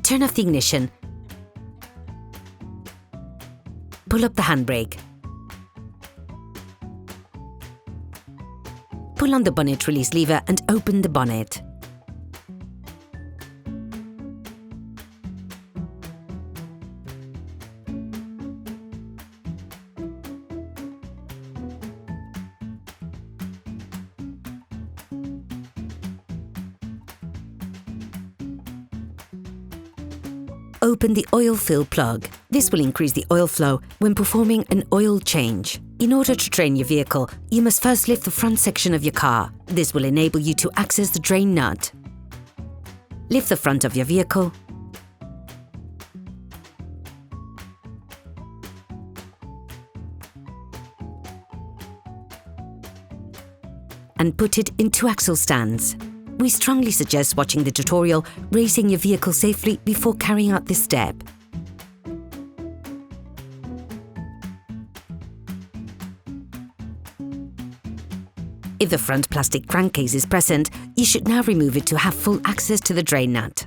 turn off the ignition. Pull up the handbrake. Pull on the bonnet release lever and open the bonnet. Open the oil fill plug. This will increase the oil flow when performing an oil change. In order to drain your vehicle, you must first lift the front section of your car. This will enable you to access the drain nut. Lift the front of your vehicle. And put it in 2 axle stands. We strongly suggest watching the tutorial, raising your vehicle safely before carrying out this step. If the front plastic crankcase is present, you should now remove it to have full access to the drain nut.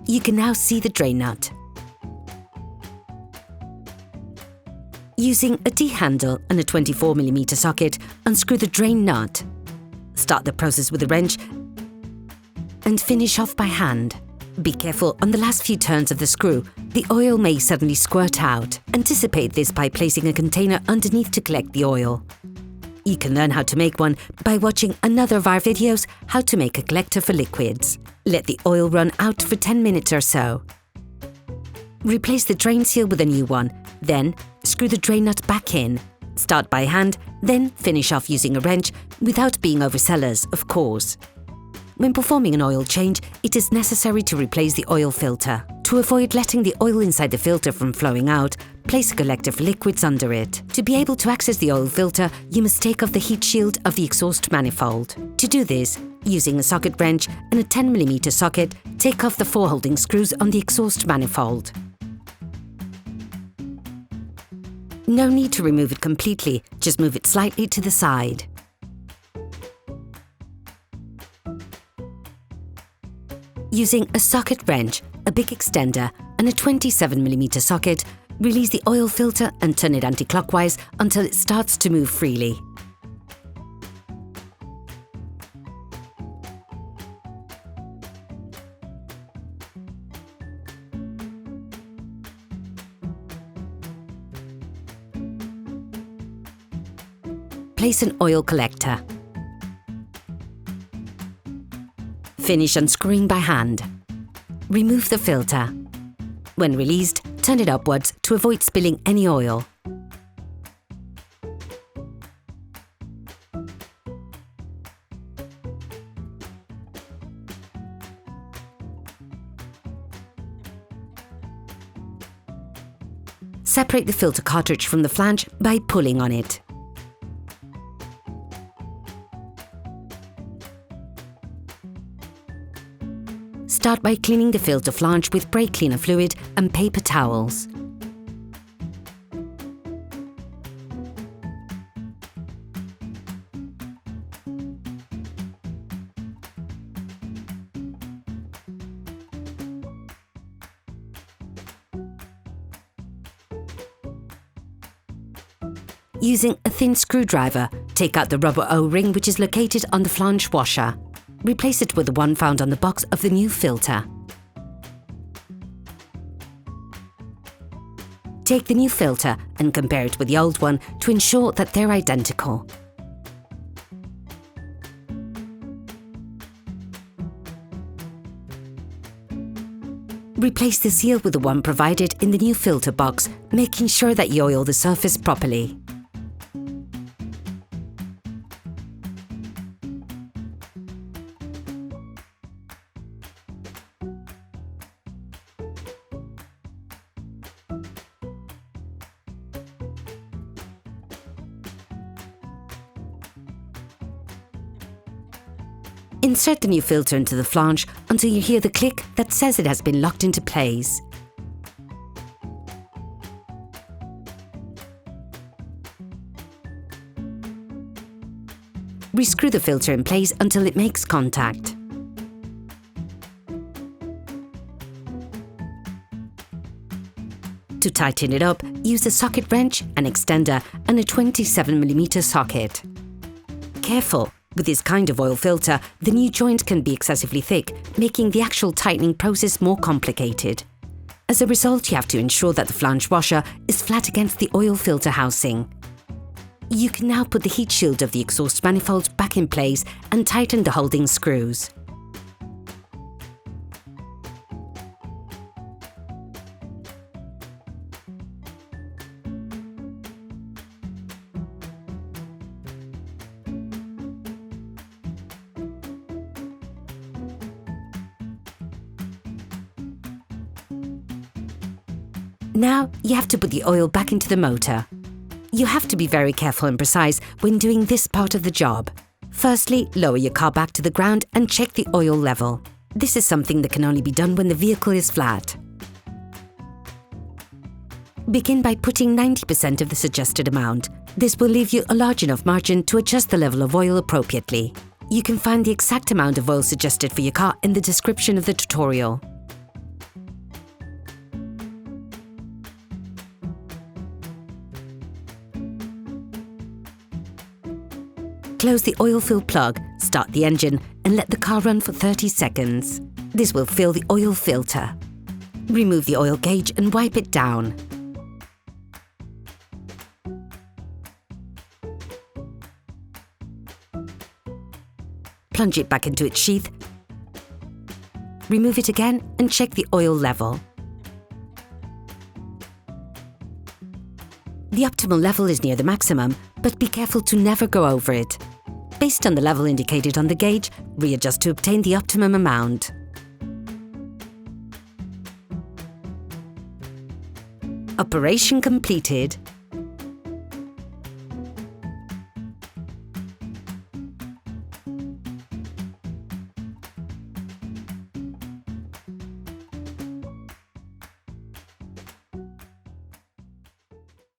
You can now see the drain nut. Using a T-handle and a 24mm socket, unscrew the drain nut. Start the process with a wrench and finish off by hand. Be careful on the last few turns of the screw. The oil may suddenly squirt out. Anticipate this by placing a container underneath to collect the oil. You can learn how to make one by watching another of our videos, How to Make a Collector for Liquids. Let the oil run out for 10 minutes or so. Replace the drain seal with a new one, then screw the drain nut back in. Start by hand, then finish off using a wrench without being overzealous, of course. When performing an oil change, it is necessary to replace the oil filter. To avoid letting the oil inside the filter from flowing out, place a collector for liquids under it. To be able to access the oil filter, you must take off the heat shield of the exhaust manifold. To do this, using a socket wrench and a 10mm socket, take off the 4 holding screws on the exhaust manifold. No need to remove it completely, just move it slightly to the side. Using a socket wrench, a big extender and a 27mm socket, release the oil filter and turn it anti-clockwise until it starts to move freely. Place an oil collector. Finish unscrewing by hand. Remove the filter. When released, turn it upwards to avoid spilling any oil. Separate the filter cartridge from the flange by pulling on it. Start by cleaning the filter flange with brake cleaner fluid and paper towels. Using a thin screwdriver, take out the rubber O-ring which is located on the flange washer. Replace it with the one found on the box of the new filter. Take the new filter and compare it with the old one to ensure that they're identical. Replace the seal with the one provided in the new filter box, making sure that you oil the surface properly. Insert the new filter into the flange until you hear the click that says it has been locked into place. Rescrew the filter in place until it makes contact. To tighten it up, use a socket wrench, an extender and a 27mm socket. Careful! With this kind of oil filter, the new joint can be excessively thick, making the actual tightening process more complicated. As a result, you have to ensure that the flange washer is flat against the oil filter housing. You can now put the heat shield of the exhaust manifold back in place and tighten the holding screws. Now, you have to put the oil back into the motor. You have to be very careful and precise when doing this part of the job. Firstly, lower your car back to the ground and check the oil level. This is something that can only be done when the vehicle is flat. Begin by putting 90% of the suggested amount. This will leave you a large enough margin to adjust the level of oil appropriately. You can find the exact amount of oil suggested for your car in the description of the tutorial. Close the oil-filled plug, start the engine and let the car run for 30 seconds. This will fill the oil filter. Remove the oil gauge and wipe it down. Plunge it back into its sheath. Remove it again and check the oil level. The optimal level is near the maximum, but be careful to never go over it. Based on the level indicated on the gauge, readjust to obtain the optimum amount. Operation completed.